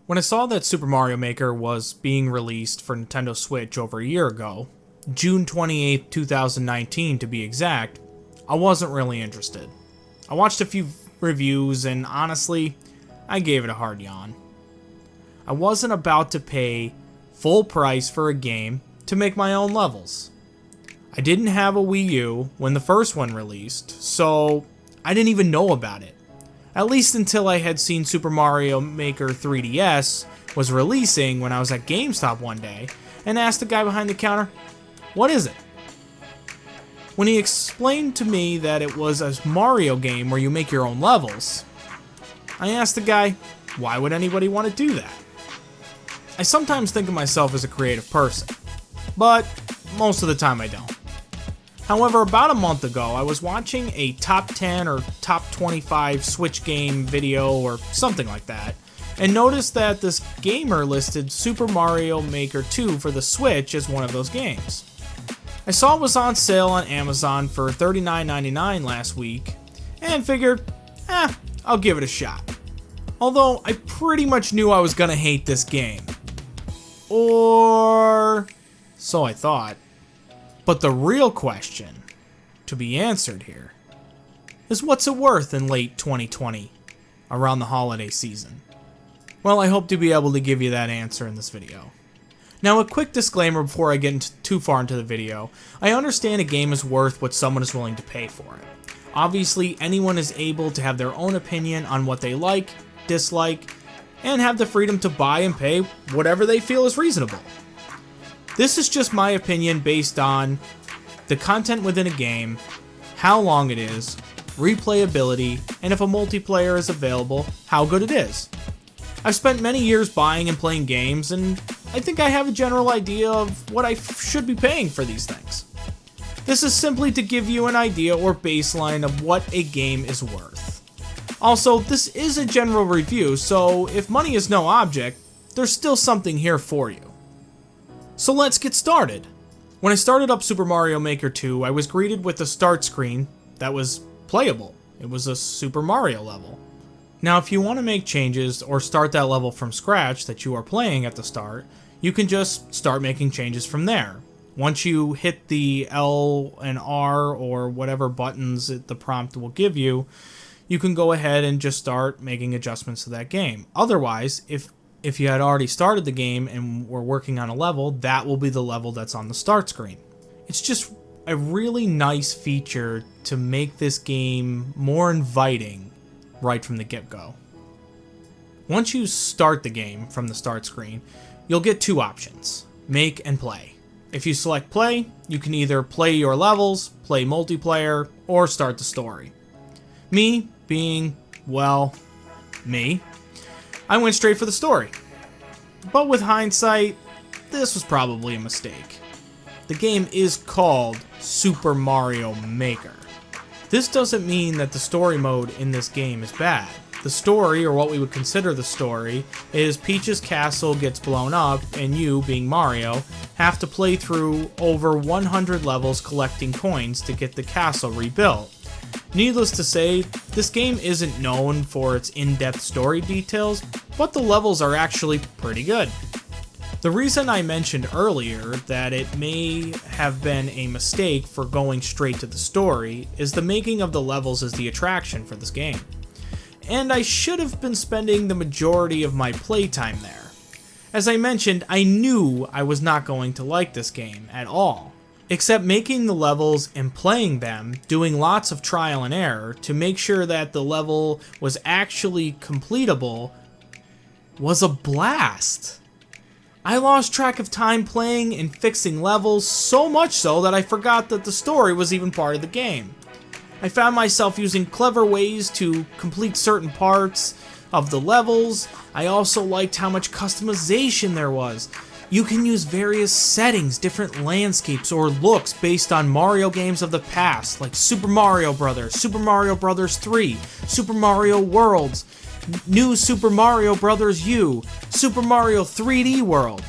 When I saw that Super Mario Maker was being released for Nintendo Switch over a year ago, June 28th, 2019 to be exact, I wasn't really interested. I watched a few reviews and honestly, I gave it a hard yawn. I wasn't about to pay full price for a game to make my own levels. I didn't have a Wii U when the first one released, so I didn't even know about it. At least until I had seen Super Mario Maker 3DS was releasing when I was at GameStop one day and asked the guy behind the counter, "What is it?" When he explained to me that it was a Mario game where you make your own levels, I asked the guy, why would anybody want to do that? I sometimes think of myself as a creative person, but most of the time I don't. However, about a month ago, I was watching a top 10 or top 25 Switch game video or something like that, and noticed that this gamer listed Super Mario Maker 2 for the Switch as one of those games. I saw it was on sale on Amazon for $39.99 last week, and figured, I'll give it a shot. Although I pretty much knew I was gonna hate this game. Or so I thought. But the real question to be answered here is, what's it worth in late 2020, around the holiday season? Well, I hope to be able to give you that answer in this video. Now, a quick disclaimer before I get too far into the video. I understand a game is worth what someone is willing to pay for it. Obviously, anyone is able to have their own opinion on what they like, dislike, and have the freedom to buy and pay whatever they feel is reasonable. This is just my opinion based on the content within a game, how long it is, replayability, and if a multiplayer is available, how good it is. I've spent many years buying and playing games, and I think I have a general idea of what I should be paying for these things. This is simply to give you an idea or baseline of what a game is worth. Also, this is a general review, so if money is no object, there's still something here for you. So let's get started. When I started up Super Mario Maker 2, I was greeted with a start screen that was playable. It was a Super Mario level. Now, if you want to make changes or start that level from scratch that you are playing at the start, you can just start making changes from there. Once you hit the L and R or whatever buttons the prompt will give you, you can go ahead and just start making adjustments to that game. Otherwise, if you had already started the game and were working on a level, that will be the level that's on the start screen. It's just a really nice feature to make this game more inviting right from the get-go. Once you start the game from the start screen, you'll get two options, make and play. If you select play, you can either play your levels, play multiplayer, or start the story. Me, being, well, me, I went straight for the story. But with hindsight, this was probably a mistake. The game is called Super Mario Maker. This doesn't mean that the story mode in this game is bad. The story, or what we would consider the story, is Peach's castle gets blown up, and you, being Mario, have to play through over 100 levels collecting coins to get the castle rebuilt. Needless to say, this game isn't known for its in-depth story details, but the levels are actually pretty good. The reason I mentioned earlier that it may have been a mistake for going straight to the story is the making of the levels is the attraction for this game. And I should have been spending the majority of my playtime there. As I mentioned, I knew I was not going to like this game at all. Except making the levels and playing them, doing lots of trial and error to make sure that the level was actually completable, was a blast. I lost track of time playing and fixing levels, so much so that I forgot that the story was even part of the game. I found myself using clever ways to complete certain parts of the levels. I also liked how much customization there was. You can use various settings, different landscapes, or looks based on Mario games of the past, like Super Mario Bros., Super Mario Bros. 3, Super Mario Worlds, New Super Mario Bros. U, Super Mario 3D World.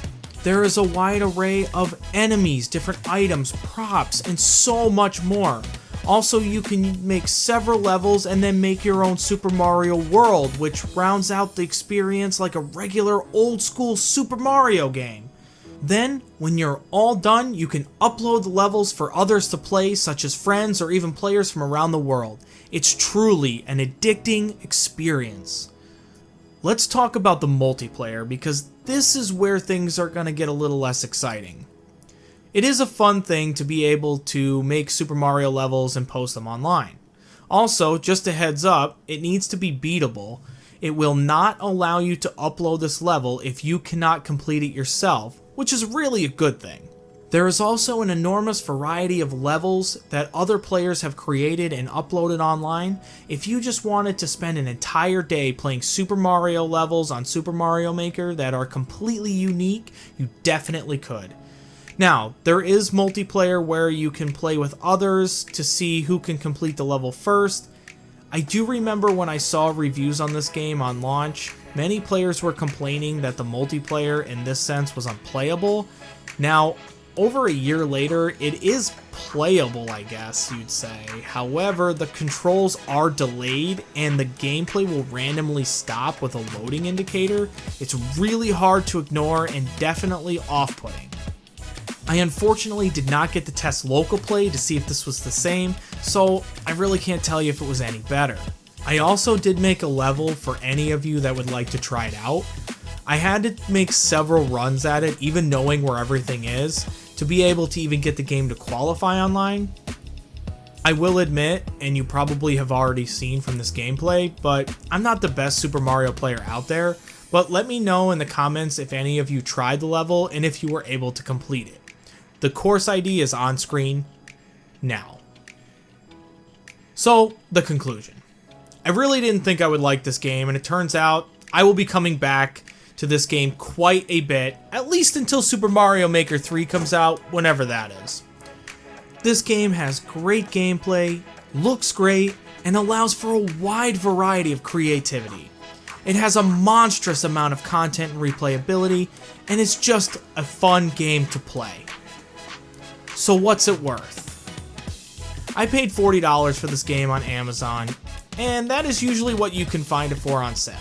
There is a wide array of enemies, different items, props, and so much more. Also, you can make several levels and then make your own Super Mario World, which rounds out the experience like a regular old school Super Mario game. Then, when you're all done, you can upload the levels for others to play, such as friends or even players from around the world. It's truly an addicting experience. Let's talk about the multiplayer, because this is where things are going to get a little less exciting. It is a fun thing to be able to make Super Mario levels and post them online. Also, just a heads up, it needs to be beatable. It will not allow you to upload this level if you cannot complete it yourself, which is really a good thing. There is also an enormous variety of levels that other players have created and uploaded online. If you just wanted to spend an entire day playing Super Mario levels on Super Mario Maker that are completely unique, you definitely could. Now, there is multiplayer where you can play with others to see who can complete the level first. I do remember when I saw reviews on this game on launch, many players were complaining that the multiplayer in this sense was unplayable. Now, over a year later, it is playable, I guess you'd say. However, the controls are delayed and the gameplay will randomly stop with a loading indicator. It's really hard to ignore and definitely off-putting. I unfortunately did not get to test local play to see if this was the same, so I really can't tell you if it was any better. I also did make a level for any of you that would like to try it out. I had to make several runs at it, even knowing where everything is, to be able to even get the game to qualify online. I will admit, and you probably have already seen from this gameplay, but I'm not the best Super Mario player out there, but let me know in the comments if any of you tried the level and if you were able to complete it. The course ID is on screen now. So, the conclusion. I really didn't think I would like this game, and it turns out I will be coming back to this game quite a bit, at least until Super Mario Maker 3 comes out, whenever that is. This game has great gameplay, looks great, and allows for a wide variety of creativity. It has a monstrous amount of content and replayability, and it's just a fun game to play. So what's it worth? I paid $40 for this game on Amazon, and that is usually what you can find it for on sale.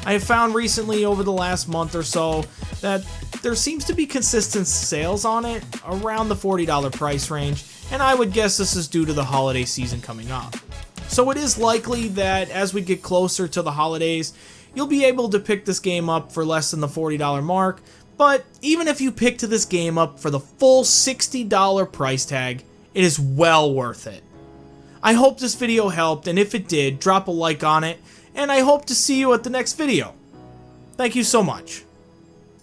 I have found recently over the last month or so that there seems to be consistent sales on it around the $40 price range, and I would guess this is due to the holiday season coming up. So it is likely that as we get closer to the holidays, you'll be able to pick this game up for less than the $40 mark, but even if you picked this game up for the full $60 price tag, it is well worth it. I hope this video helped, and if it did, drop a like on it, and I hope to see you at the next video. Thank you so much.